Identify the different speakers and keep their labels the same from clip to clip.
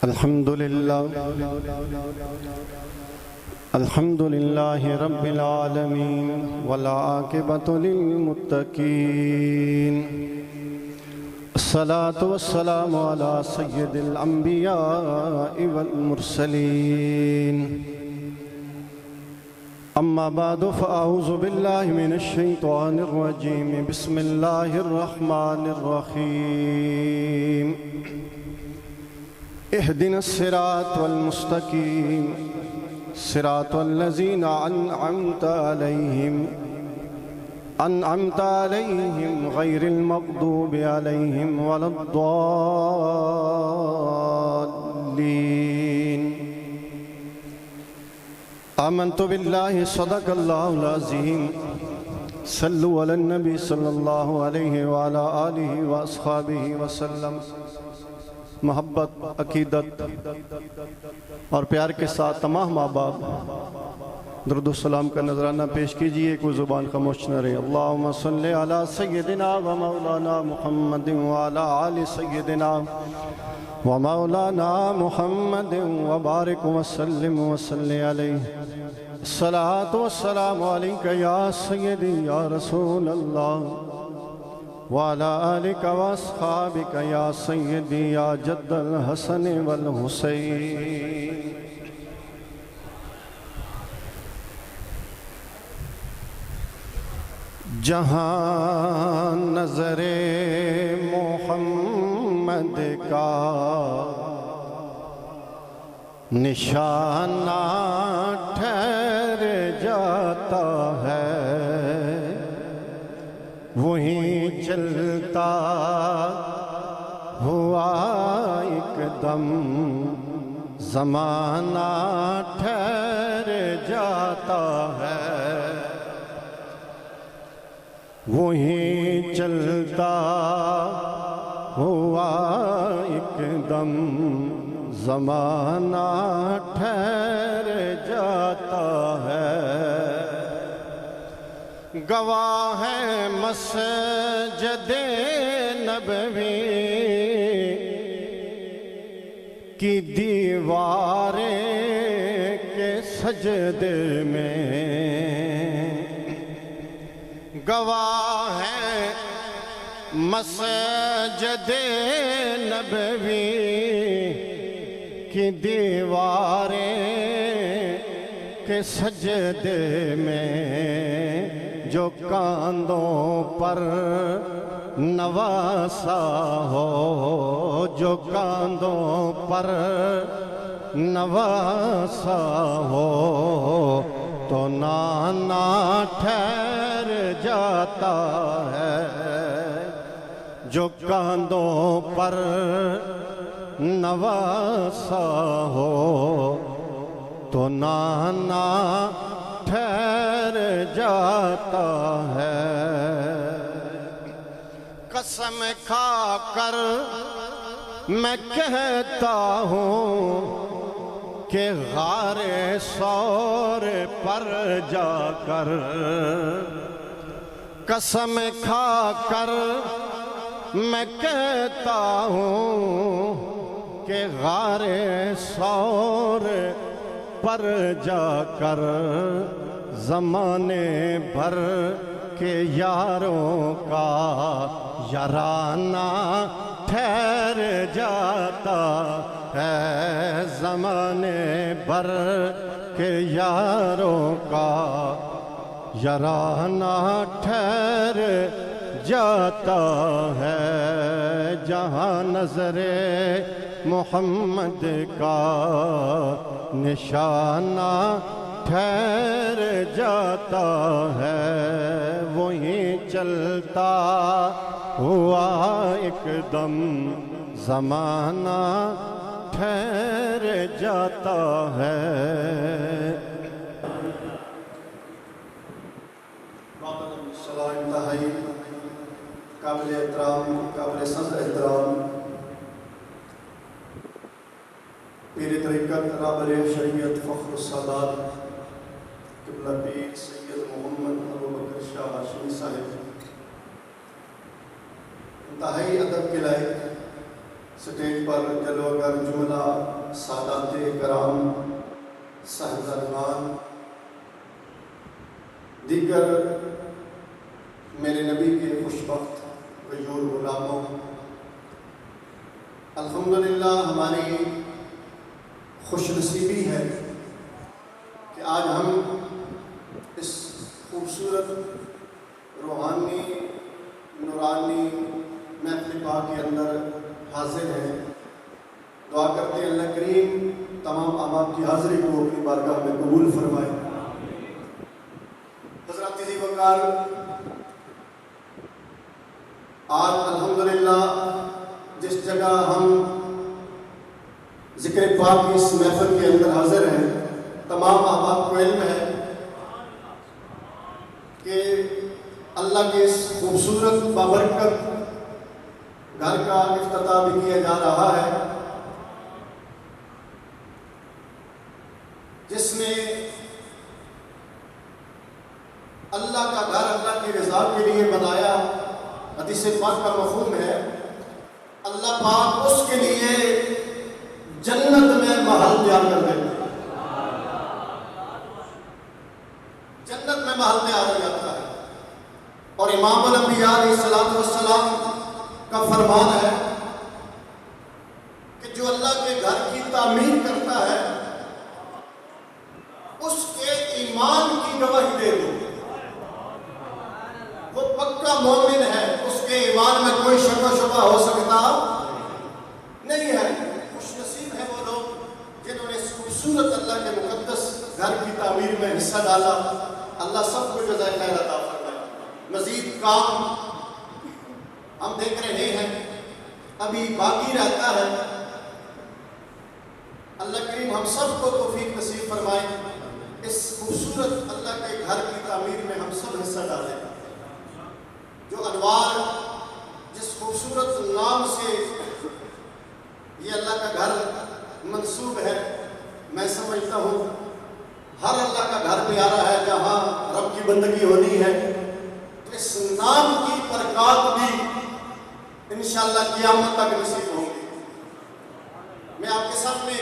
Speaker 1: الحمد لله رب العالمين والعاقبة للمتقين الصلاة والسلام على سيد الأنبياء والمرسلين أما بعد فأعوذ بالله من الشيطان الرجيم بسم الله الرحمن الرحيم اهدنا الصراط المستقيم صراط الذين أنعمت عليهم غير المغضوب عليهم ولا الضالين آمنت بالله صدق الله العظيم صلوا على النبي صلى الله عليه وعلى آله وأصحابه وسلم محبت، عقیدت اور پیار کے ساتھ تمام ماں باپ درود و سلام کا نذرانہ پیش کیجئے، کوئی زبان خاموش نہ رہے۔ اللہم صلی علی سیدنا و مولانا محمد وعلی آل سیدنا و مولانا محمد وبارک وسلم وصلی علیہ۔ الصلاة والسلام علیکہ یا سیدی یا رسول اللہ وعلى آلك وأصحابك يا سيدي يا جد الحسن والحسين۔ جہاں نظر محمد کا نشانہ ٹھہر جاتا ہے، وہیں چلتا ہوا ایک دم زمانہ ٹھہر جاتا ہے، وہیں چلتا ہوا ایک دم زمانہ ٹھہر جاتا ہے۔ گواہ ہے مسجد نبوی کی دیواریں کے سجدے میں، گواہ ہے مسجد نبوی کی دیواریں کے سجدے میں، جو کاندھوں پر نواسا ہو، جو کاندھوں پر نواسا ہو، تو نانا ٹھہر جاتا ہے، جو کاندھوں پر نواسا ہو، تو نانا ٹھہر جاتا ہے۔ قسم کھا کر میں کہتا ہوں کہ غار ثور پر جا کر، قسم کھا کر میں کہتا ہوں کہ غار ثور پر جا کر زمانے بھر کے یاروں کا یارانہ ٹھہر جاتا ہے، زمانے بھر کے یاروں کا یارانہ ٹھہر جاتا ہے۔ جہاں نظر محمد کا نشانہ ٹھہر جاتا ہے، وہیں چلتا ہوا ایک دم زمانہ ٹھہر جاتا ہے۔ انتہائی قابل احترام، قابل صدر احترام پیر طریقت رابر شریعت فخر السادات قبلہ پیر سید محمد ابوبکر شاہ ہاشمی صاحب، انتہائی ادب کے لائق سٹیج پر جلوگر جملہ سادات کرام، صاحبزادگان، دیگر میرے نبی کے خوشبخت غیور غلاموں، الحمدللہ ہماری خوش نصیبی ہے کہ آج ہم اس خوبصورت روحانی نورانی محفل پاک کے اندر حاضر ہیں۔ دعا کرتے ہیں اللہ کریم تمام احباب کی حاضری کو اپنی بارگاہ میں قبول فرمائے۔ حضرات عزیز وقار، آج الحمدللہ جس جگہ ہم ذکر پاک کی اس محفل کے اندر حاضر ہیں، تمام احباب کو علم ہے کہ اللہ کے اس خوبصورت بابرکت گھر کا افتتاح بھی کیا جا رہا ہے، جس میں اللہ کا گھر اللہ کی رضا کے لیے بنایا۔ حدیث پاک کا مفہوم ہے اللہ پاک اس کے لیے جنت میں محل تیار کر دیتے ہیں، جنت میں محل تیار ہو جاتا ہے۔ اور امام الانبیاء علیہ السلام کا فرمان ہے کہ جو اللہ کے گھر کی تعمیر کرتا ہے اس کے ایمان کی گواہی دے دو، وہ پکا مومن ہے، اس کے ایمان میں کوئی شک و شبہ ہو سکتا نہیں ہے۔ خوش نصیب ہے وہ لوگ جنہوں نے اس خوبصورت اللہ کے مقدس گھر کی تعمیر میں حصہ ڈالا۔ اللہ سب کو جزائے خیر عطا فرمائے۔ مزید کام ہم دیکھ رہے ہیں ابھی باقی رہتا ہے، اللہ کریم ہم سب کو توفیق نصیب فرمائے، اس خوبصورت اللہ کے گھر کی تعمیر میں ہم سب حصہ ڈالیں۔ جو انوار جس خوبصورت نام سے یہ اللہ کا گھر منسوب ہے، میں سمجھتا ہوں ہر اللہ کا گھر پیارا ہے جہاں رب کی بندگی ہونی ہے، تو اس نام کی برکات بھی انشاءاللہ قیامت تک نصیب ہوں گی۔ میں آپ کے سامنے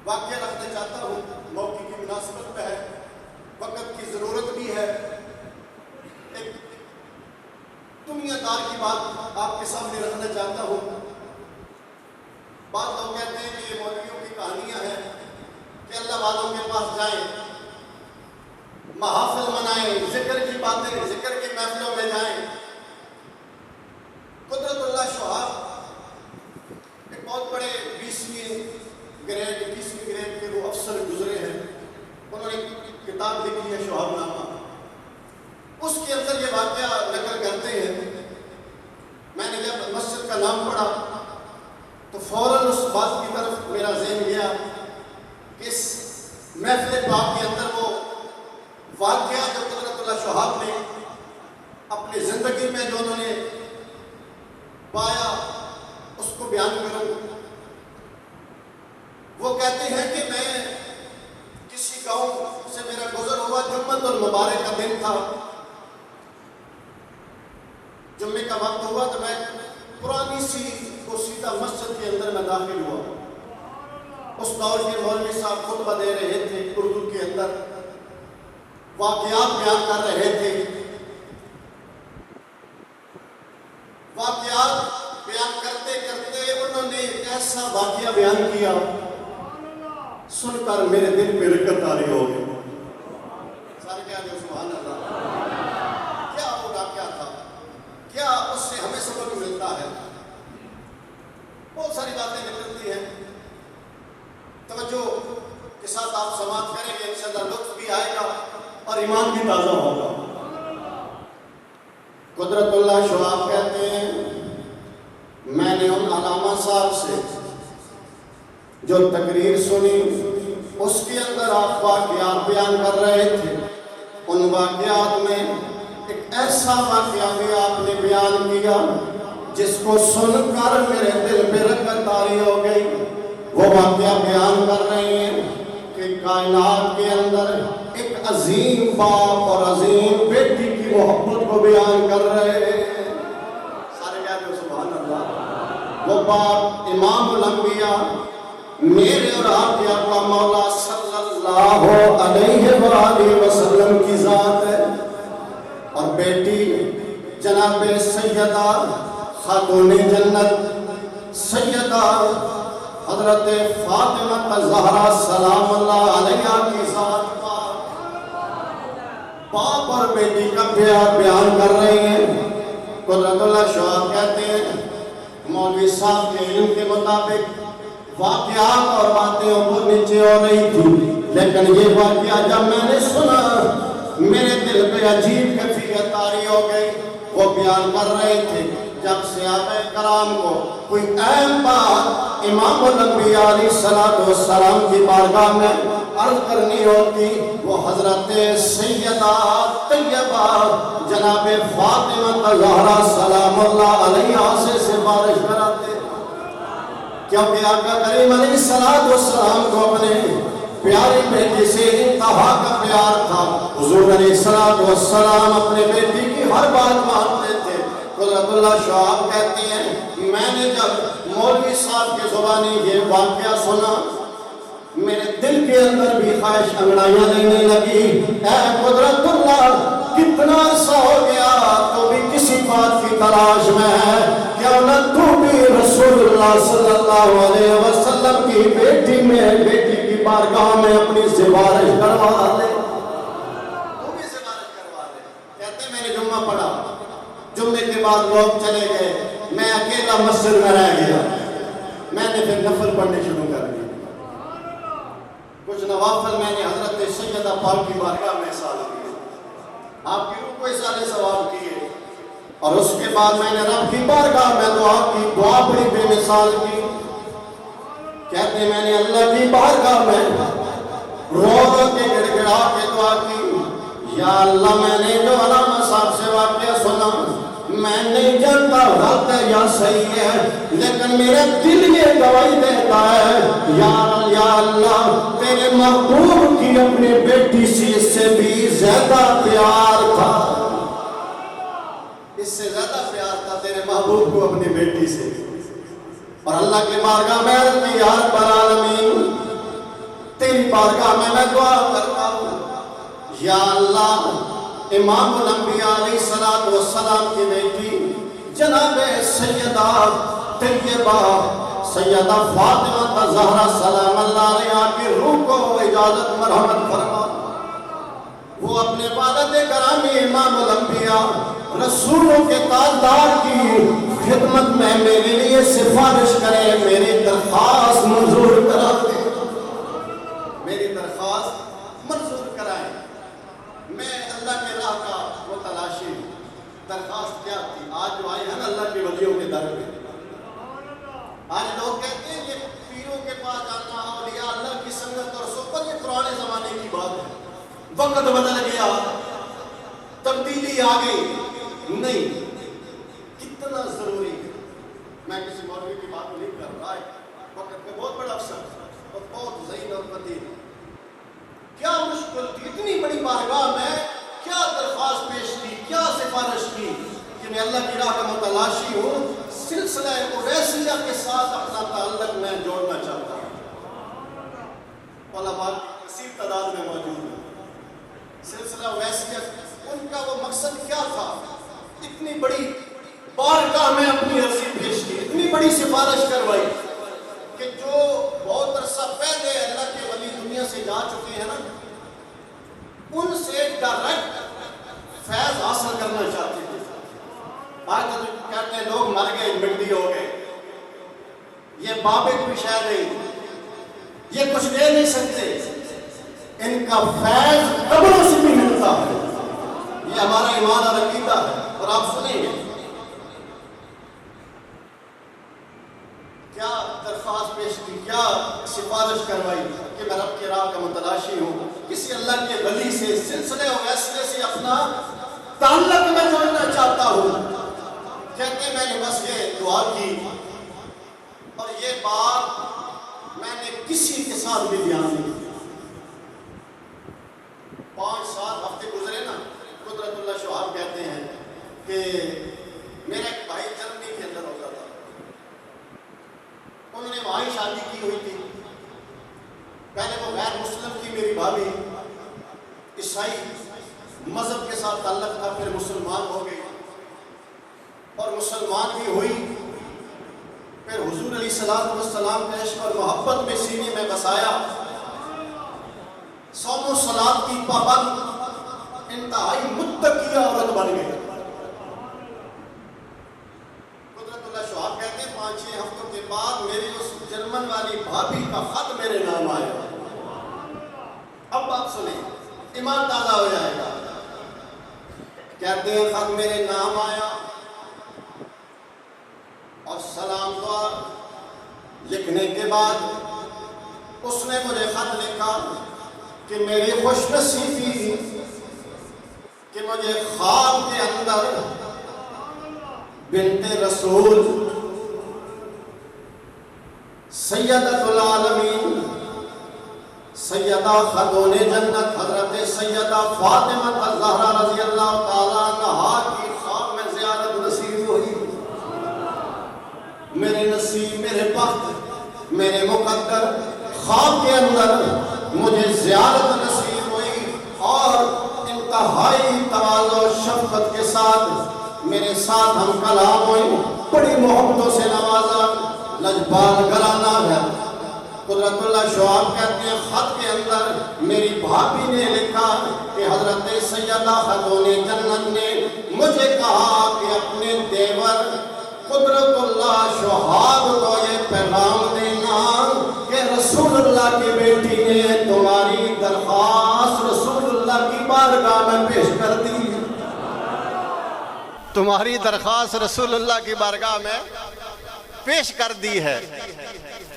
Speaker 1: واقعہ رکھنا چاہتا ہوں، موقع کی مناسبت پہ ہے، وقت کی ضرورت بھی ہے۔ ایک دنیا دار کی بات آپ کے سامنے رکھنا چاہتا ہوں۔ بعض لوگ کہتے ہیں کہ یہ مولویوں کی کہانیاں ہیں کہ اللہ والوں کے پاس جائیں، محافل منائیں، ذکر کی باتیں، ذکر کی محفلوں میں جائیں۔ قدرت اللہ شہاب ایک بہت بڑے 20ویں گریڈ کے وہ افسر گزرے ہیں، انہوں نے کتاب لکھی ہے شہاب نامہ، اس کے اندر یہ واقعہ نقل کرتے ہیں۔ میں نے جب مسجد کا نام پڑھا تو فوراً اس بات کی طرف میرا ذہن گیا کہ اس محفل پاک کے اندر وہ واقعہ جو قدرت اللہ شہاب نے اپنی زندگی میں جو انہوں نے پایا اس کو بیان کروں۔ وہ کہتے ہیں کہ میں کسی گاؤں سے میرا گزر ہوا، جمعۃ المبارک کا دن تھا، جمعے کا وقت ہوا تو میں پرانی سی سیدھا مسجد کے اندر میں داخل ہوا۔ اس دور کے مولوی صاحب خطبہ دے رہے تھے، اردو کے اندر واقعات بیان کر رہے تھے۔ واقعات بیان کرتے کرتے انہوں نے ایک ایسا واقعہ بیان کیا، سن کر میرے دل پہ رکت طاری ہو گئی۔ سارے کہہ دیں سبحان اللہ۔ کیا وہ واقعہ تھا؟ کیا اس سے ہمیں سبق ملتا ہے؟ بہت ساری باتیں نکلتی ہیں، توجہ کے ساتھ آپ سماعت کریں گے، انشاءاللہ لطف بھی آئے گا اور ایمان بھی تازہ ہوگا۔ قدرت اللہ شہاب کہتے ہیں میں نے ان علامہ صاحب سے جو تقریر سنی، اس کے اندر آپ واقعات بیان کر رہے تھے، ان واقعات میں ایک ایسا واقعہ بھی آپ نے بیان کیا جس کو سن کر میرے دل پہ رکت طاری ہو گئی۔ وہ واقعہ بیان کر رہے ہیں کہ کائنات کے اندر ایک عظیم باپ اور عظیم بیٹی کی محبت کو بیان کر رہے ہیں۔ سارے کہتے ہیں سبحان اللہ۔ وہ باپ امام الانبیاء میرے اور آپ کے آقا مولا صلی اللہ علیہ وآلہ وسلم کی ذات ہے، اور بیٹی جناب سیدہ خاتون جنت سیدہ حضرت فاطمہ زہرا سلام اللہ علیہا کی ذات باپ اور بیٹی کا پیار بیان کر رہے ہیں۔ قدرت اللہ شعب کہتے ہیں مولوی صاحب کے علم کے مطابق واقعات اور باتیں اوپر نیچے ہو رہی تھی، لیکن یہ واقعہ جب میں نے سنا میرے دل پہ عجیب کیفیت طاری ہو گئی۔ وہ بیان کر رہے تھے جب صحابہ کرام کو کوئی اہم بات امام الانبیاء علیہ السلام کی بارگاہ میں عرض کرنی ہوتی، وہ حضرت سیدہ طیبہ جناب فاطمہ زہرا سلام اللہ علیہا سے سفارش کراتے، کیونکہ آقا کریم علیہ السلام کو اپنے پیاری بیٹی سے انتہا کا پیار تھا۔ حضور علیہ السلام اپنے بیٹی کی ہر بات مانتے تھے۔ قدرت اللہ شعب کہتے ہیں میں نے جب مولوی صاحب کے زبانی یہ واقعہ سنا میرے دل کے اندر بھی خواہش انگڑائیاں لینے لگی، اے قدرت اللہ کتنا عرصہ ہو گیا تو بھی کسی بات کی تلاش میں ہے، کیوں نہ تو بھی رسول اللہ صلی اللہ علیہ وسلم کی بیٹی کی بارگاہ میں اپنی سفارش کروا لے، تو بھی سفارش کروا لے۔ کہتے ہیں میں نے جمعہ پڑھا، جمعے کے بعد لوگ چلے گئے، میں اکیلا مسجد میں رہ گیا، میں نے پھر نفل پڑھنے شروع کر دی، کچھ نوافل میں نے حضرت سیدہ پاک کی بارگاہ میں سال کیے، آپ کی روح کو اصالے ثواب کیے، اور اس کے بعد میں نے رب کی بارگاہ میں دعا بڑی بے مثال کی۔ کہتے ہیں میں نے اللہ کی بارگاہ میں رو رو کے گڑ گڑا کے دعا کی، یا اللہ میں نے جو علامہ صاحب سے واقعہ سنا میں نہیں جانتا غلط ہے یا صحیح ہے، لیکن میرا دل یہ گواہی دیتا ہے یا اللہ تیرے محبوب کی اپنی بیٹی سے بھی زیادہ پیار تھا، اس سے زیادہ پیار تھا تیرے محبوب کو اپنی بیٹی سے۔ اور اللہ کی بارگاہ میں عرض کی یا رب العالمین تیری بارگاہ میں دعا کرتا ہوں، یا اللہ امام الانبیاء علیہ السلام کی بیٹی جناب سیدہ طیبہ سیدہ فاطمہ زہرا سلام اللہ علیہا کی روح کو اجازت مرحمت فرما، وہ اپنے والد گرامی امام الانبیاء رسولوں کے تاجدار کی خدمت میں میرے لیے سفارش کرے، میری درخواست منظور کرا دے، میری درخواست منظور کرائیں۔ میں اللہ کے راہ کا وہ تلاشی ہوں۔ درخواست کیا تھی؟ آج جو آئے ہیں اللہ کے ولیوں کے در پہ، آج لوگ کہتے ہیں یہ پیروں کے پاس جانا اولیاء اللہ کی سنگت اور صحبت یہ پرانے زمانے کی بات ہے، وقت بدل گیا، تبدیلی آ گئی، نہیں، کتنا ضروری ہے۔ میں کسی مولوی کی بات نہیں کر رہا ہے، وقت میں بہت بڑا افسر اور بہت ذہین اور قدیر، کیا مشکل تھی اتنی بڑی بارگاہ میں کیا درخواست پیش کی، کیا سفارش کی کہ میں اللہ کی راہ کا متلاشی ہوں، سلسلہ اویسیہ کے ساتھ اپنا تعلق میں جوڑنا چاہتا ہوں۔ علماء کی کثیر تعداد میں موجود ہیں، سلسلہ اویسیہ ان کا وہ مقصد کیا تھا، اتنی بڑی بارگاہ میں اپنی عرضی پیش کی، اتنی بڑی سفارش کروائی کہ جو بہت عرصہ پہلے اللہ کے ولی دنیا سے جا چکے ہیں نا، ان سے ڈائریکٹ فیض حاصل کرنا چاہتے تھے۔ آج تو کہتے ہیں لوگ مر گئے مٹی ہو گئے، یہ بابے کوئی شے نہیں، یہ کچھ دے نہیں سکتے، ان کا فیض قبروں سے بھی ملتا ہے، یہ ہمارا ایمان اور عقیدہ ہے۔ اور آپ سنیں گے کیا درخواست پیش کی، کیا سفارش کروائی کہ میں رب کی راہ کا متلاشی ہوں، کسی اللہ کے ولی سے سلسلے اویسیہ سے اپنا تعلق میں جوڑنا چاہتا ہوں۔ کہتے ہیں میں نے بس یہ دعا کی اور یہ بات میں نے کسی کے ساتھ بھی بیان نہیں کی۔ 5-7 ہفتے گزرے نا، قدرت اللہ شعب کہتے ہیں کہ میرا ایک بھائی جرمنی کے اندر ہوتا تھا، انہوں نے وہاں ہی شادی کی ہوئی تھی. پہلے وہ غیر مسلم تھی میری بھابھی، عیسائی مذہب کے ساتھ تعلق تھا، پھر مسلمان ہو گئی اور مسلمان بھی ہوئی. پھر حضور علیہ السلام کے عشق اور محبت میں سینے میں بسایا. صوم و صلات کی پابند انتہائی متقیہ عورت بن گئی. قدرت اللہ شہاب کہتے ہیں 5-6 ہفتوں کے بعد میری اس جرمن والی بھابھی کا خط میرے نام آیا. اب بات سنیں، ایمان تازہ ہو جائے گا. کہتے ہیں خط میرے نام آیا اور سلام دعا لکھنے کے بعد اس نے مجھے خط لکھا کہ میری خوش نصیبی کہ مجھے خواب کے اندر بنت رسول سیدۃ العالمین سیدہ خاتون جنت حضرت سیدہ فاطمہ الزہرا رضی اللہ تعالیٰ عنہا کی خواب میں زیارت نصیب ہوئی. میرے نصیب، میرے بخت، میرے مقدر خواب کے اندر مجھے زیارت نصیب ہوئی اور انتہائی تواضع و شفقت کے ساتھ میرے ساتھ ہم کلام ہوئی. بڑی محبتوں سے نوازا، لجپال گھرانہ ہے. قدرت اللہ شہاب کہتے ہیں خط کے اندر میری بھابھی نے لکھا کہ حضرت سیدہ خاتون جنت نے مجھے کہا کہ اپنے دیور قدرت اللہ شہاب کو یہ پیغام دینا کہ رسول اللہ کی بیٹی نے تمہاری درخواست رسول اللہ کی بارگاہ میں پیش کر دی. تمہاری درخواست رسول اللہ کی بارگاہ میں پیش کر دی ہے.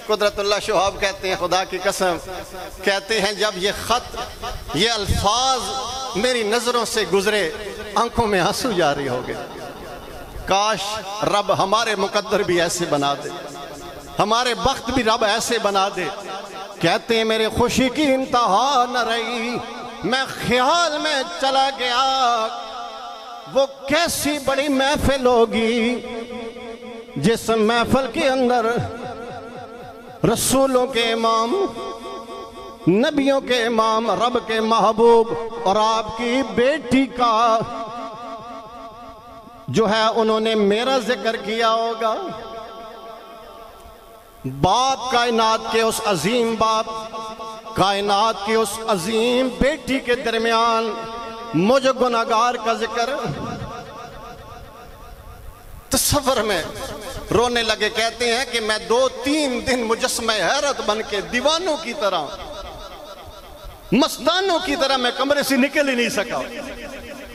Speaker 1: قدرت اللہ شہاب کہتے ہیں خدا کی قسم، کہتے ہیں جب یہ خط، یہ الفاظ میری نظروں سے گزرے آنکھوں میں آنسو جاری ہو گئے. کاش رب ہمارے مقدر بھی ایسے بنا دے، ہمارے بخت بھی رب ایسے بنا دے. کہتے ہیں میرے خوشی کی انتہا نہ رہی، میں خیال میں چلا گیا وہ کیسی بڑی محفل ہوگی جس محفل کے اندر رسولوں کے امام، نبیوں کے امام، رب کے محبوب اور آپ کی بیٹی کا جو ہے انہوں نے میرا ذکر کیا ہوگا. باپ کائنات کے اس عظیم باپ، کائنات کی اس عظیم بیٹی کے درمیان مجھے گناہگار کا ذکر. تصور میں رونے لگے. کہتے ہیں کہ میں 2-3 دن مجسمہ حیرت بن کے دیوانوں کی طرح، مستانوں کی طرح میں کمرے سے نکل ہی نہیں سکا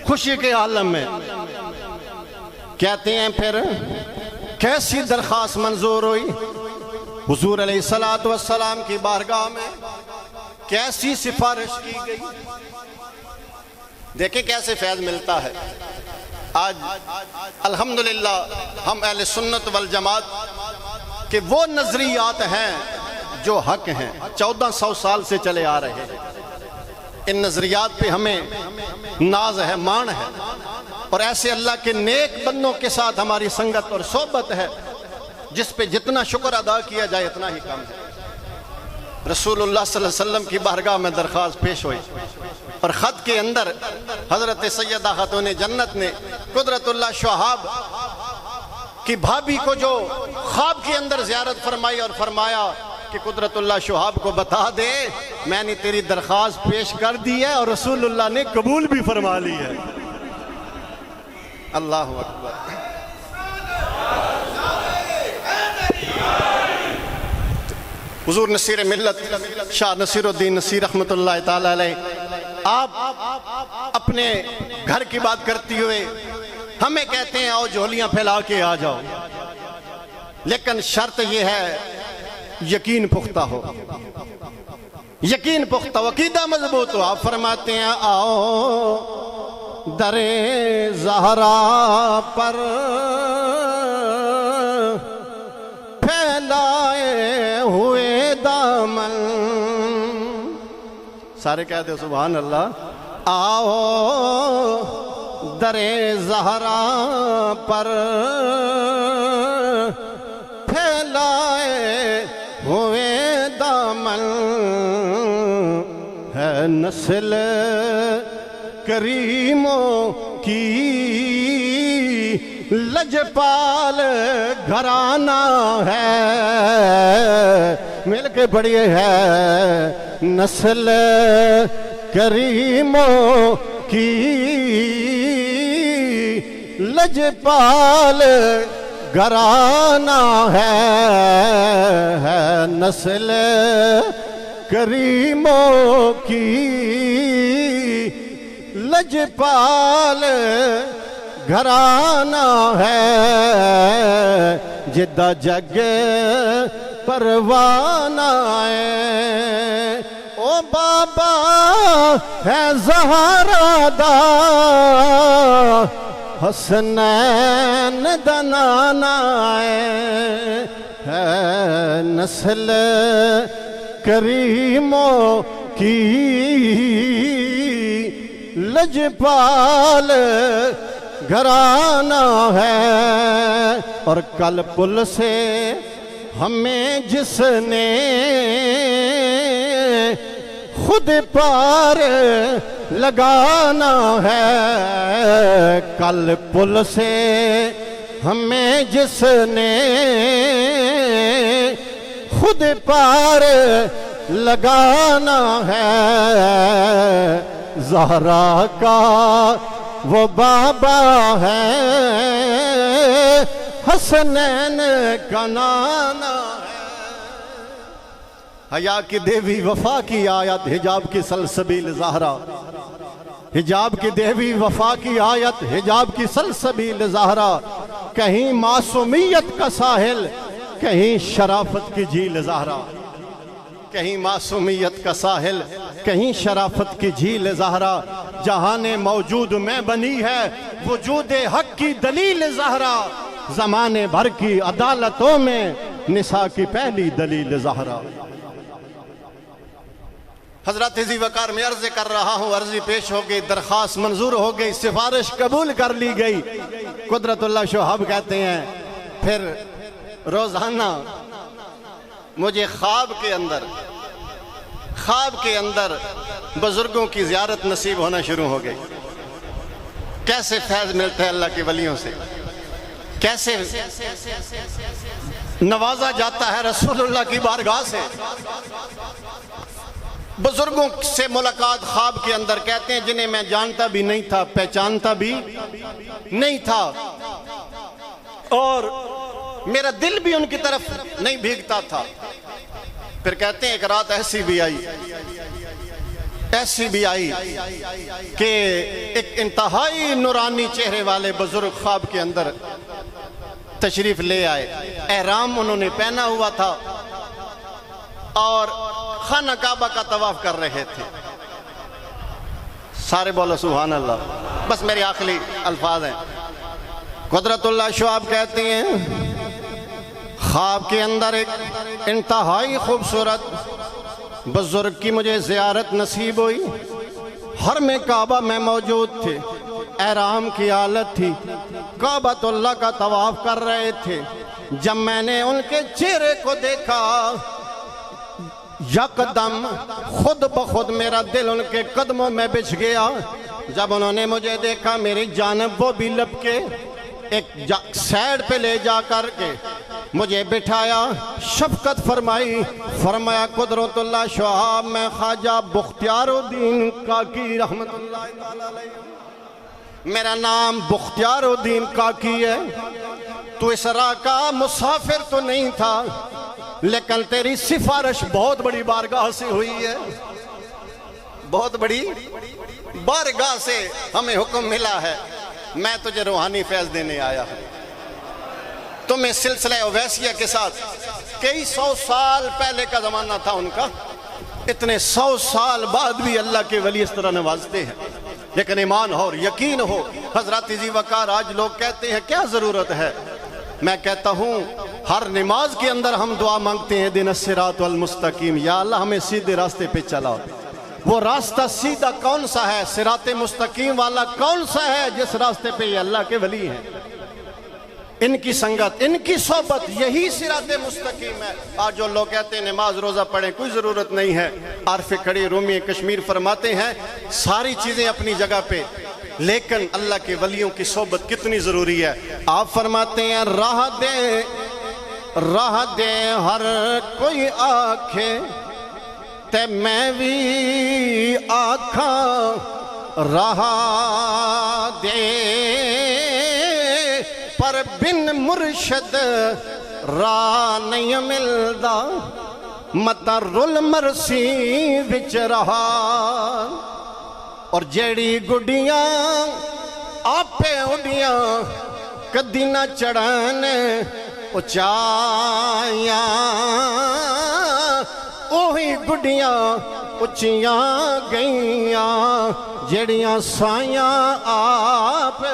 Speaker 1: خوشی کے عالم میں. کہتے ہیں پھر کیسی درخواست منظور ہوئی حضور علیہ السلام کی بارگاہ میں، کیسی سفارش کی گئی. دیکھیں کیسے فیض ملتا ہے. آج الحمدللہ ہم اہل سنت والجماعت کے وہ نظریات ہیں جو حق ہیں، 1400 سال سے چلے آ رہے ہیں. ان نظریات پہ ہمیں ناز ہے، مان ہے، اور ایسے اللہ کے نیک بندوں کے ساتھ ہماری سنگت اور صحبت ہے جس پہ جتنا شکر ادا کیا جائے اتنا ہی کم ہے. رسول اللہ صلی اللہ علیہ وسلم کی بارگاہ میں درخواست پیش ہوئی اور خط کے اندر حضرت سیدہ خاتون جنت نے قدرت اللہ شہاب کی بھابھی کو جو خواب کے اندر زیارت فرمائی اور فرمایا کہ قدرت اللہ شہاب کو بتا دے میں نے تیری درخواست پیش کر دی ہے اور رسول اللہ نے قبول بھی فرما لی ہے. اللہ اکبر. حضور نصیر ملت شاہ نصیر الدین نصیر رحمت اللہ تعالی علیہ آپ اپنے گھر کی بات کرتی ہوئے ہمیں کہتے ہیں آؤ جھولیاں پھیلا کے آ جاؤ، لیکن شرط یہ ہے یقین پختہ ہو، یقین پختہ ہو، عقیدہ مضبوط ہو. آپ فرماتے ہیں آؤ در زہرا پر پھیلائے ہوئے دامن. سارے کہتے ہیں سبحان اللہ. آؤ در زہرا پر پھیلائے دامن ہے نسل کریموں کی، لجپال گھرانہ ہے، مل کے پڑھیے ہے نسل کریموں کی، لجپال گھرانہ ہے نسل کریموں کی، لجپال گھرانہ ہے، جدہ جگ پروانہ ہے، او بابا ہے زہرا دا حسنین دا نانا ہے نسل کریموں کی، لجپال گھرانہ ہے، اور کل پل سے ہمیں جس نے خود پار لگانا ہے، کل پل سے ہمیں جس نے خود پار لگانا ہے، زہرا کا وہ بابا ہے، حسنین کا نانا ہے، حیا کی دیوی وفا کی آیت، حجاب کی سلسبیل زہرا، حجاب کی دیوی وفا کی آیت، حجاب کی سلسبیل زہرا، کہیں معصومیت کا ساحل، کہیں شرافت کی جھیل زہرا، کہیں معصومیت کا ساحل، کہیں شرافت کی جھیل زہرا، جہان موجود میں بنی ہے وجود حق کی دلیل زہرا، زمانے بھر کی عدالتوں میں نساء کی پہلی دلیل زہرا۔ حضرت ذی وقار میں عرض کر رہا ہوں، عرضی پیش ہو گئی، درخواست منظور ہو گئی، سفارش قبول کر لی گئی۔ قدرت اللہ شہاب کہتے ہیں پھر روزانہ مجھے خواب کے اندر بزرگوں کی زیارت نصیب ہونا شروع ہو گئی۔ کیسے فیض ملتا ہے اللہ کے ولیوں سے، کیسے نوازا جاتا ہے رسول اللہ کی بارگاہ سے۔ بزرگوں سے ملاقات خواب کے اندر، کہتے ہیں جنہیں میں جانتا بھی نہیں تھا، پہچانتا بھی نہیں تھا، اور میرا دل بھی ان کی طرف نہیں بھیگتا تھا۔ پھر کہتے ہیں ایک رات ایسی بھی آئی کہ ایک انتہائی نورانی چہرے والے بزرگ خواب کے اندر تشریف لے آئے۔ احرام انہوں نے پہنا ہوا تھا اور خانہ کعبہ کا طواف کر رہے تھے۔ سارے بولو سبحان اللہ، بس میرے آخری الفاظ ہیں۔ قدرت اللہ شہاب کہتے ہیں خواب کے اندر ایک انتہائی خوبصورت بزرگ کی مجھے زیارت نصیب ہوئی، حرم کعبہ میں موجود تھے، احرام کی حالت تھی، کعبۃ اللہ کا طواف کر رہے تھے۔ جب میں نے ان کے چہرے کو دیکھا، یکدم خود بخود میرا دل ان کے قدموں میں بچھ گیا۔ جب انہوں نے مجھے دیکھا، میری جانب وہ بھی لپ کے ایک سائیڈ پہ لے جا کر کے مجھے بٹھایا، شفقت فرمائی، فرمایا قدرت اللہ شہاب میں خواجہ بختیار الدین کاکی رحمت اللہ علیہ، میرا نام بختیار الدین کاکی ہے، تو اس راہ کا مسافر تو نہیں تھا، لیکن تیری سفارش بہت بڑی بارگاہ سے ہوئی ہے، بہت بڑی بارگاہ سے ہمیں حکم ملا ہے، میں تجھے روحانی فیض دینے آیا ہوں۔ تمہیں سلسلہ اویسیہ کے ساتھ کئی 100 سال پہلے کا زمانہ تھا ان کا، اتنے 100 سال بعد بھی اللہ کے ولی اس طرح نوازتے ہیں، لیکن ایمان ہو اور یقین ہو۔ حضرت ذی وقار آج لوگ کہتے ہیں کیا ضرورت ہے، میں کہتا ہوں ہر نماز کے اندر ہم دعا مانگتے ہیں دن الصراط المستقیم، یا اللہ ہمیں سیدھے راستے پہ چلاؤ۔ وہ راستہ سیدھا کون سا ہے، صراط مستقیم والا کون سا ہے جس راستے پہ یہ اللہ کے ولی ہیں؟ ان کی سنگت، ان کی صحبت، یہی صراط مستقیم ہے۔ آج جو لوگ کہتے ہیں نماز روزہ پڑھیں، کوئی ضرورت نہیں ہے۔ عارف کھڑی رومی کشمیر فرماتے ہیں ساری چیزیں اپنی جگہ پہ، لیکن اللہ کے ولیوں کی صحبت کتنی ضروری ہے۔ آپ فرماتے ہیں راہ دے ہر کوئی آکھے تے میں بھی آکھاں راہ دے، پر بن مرشد راہ نہیں ملدا، متا رول مرسی وچ رہا۔ اور جیڑی گڈیاں آپے اڈیاں کدی نہ چڑھن اچائیاں، اوہی گڈیاں اچیاں گئیاں جیڑیاں سائیاں آپ۔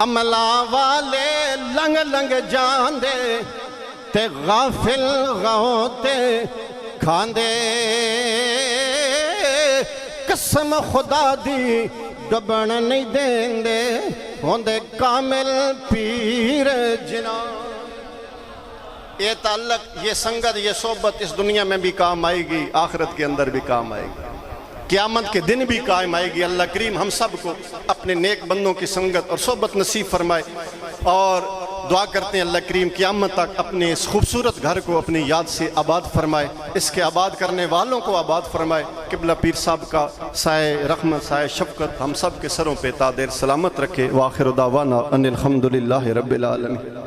Speaker 1: عملہ والے لنگ لنگ جاندے تے غافل غوتے کھاندے، قسم خدا دی ڈبن نہیں دیں دے ہوندے کامل پیر جنا۔ یہ تعلق، یہ سنگت، یہ صحبت اس دنیا میں بھی کام آئے گی، آخرت کے اندر بھی کام آئے گی، قیامت کے دن بھی قائم آئے گی۔ اللہ کریم ہم سب کو اپنے نیک بندوں کی سنگت اور صحبت نصیب فرمائے، اور دعا کرتے ہیں اللہ کریم قیامت تک اپنے اس خوبصورت گھر کو اپنی یاد سے آباد فرمائے، اس کے آباد کرنے والوں کو آباد فرمائے۔ قبلہ پیر صاحب کا سائے رحمت، سائے شفقت ہم سب کے سروں پہ تا دیر سلامت رکھے۔ وآخر دعوانا ان الحمدللہ رب العالمین۔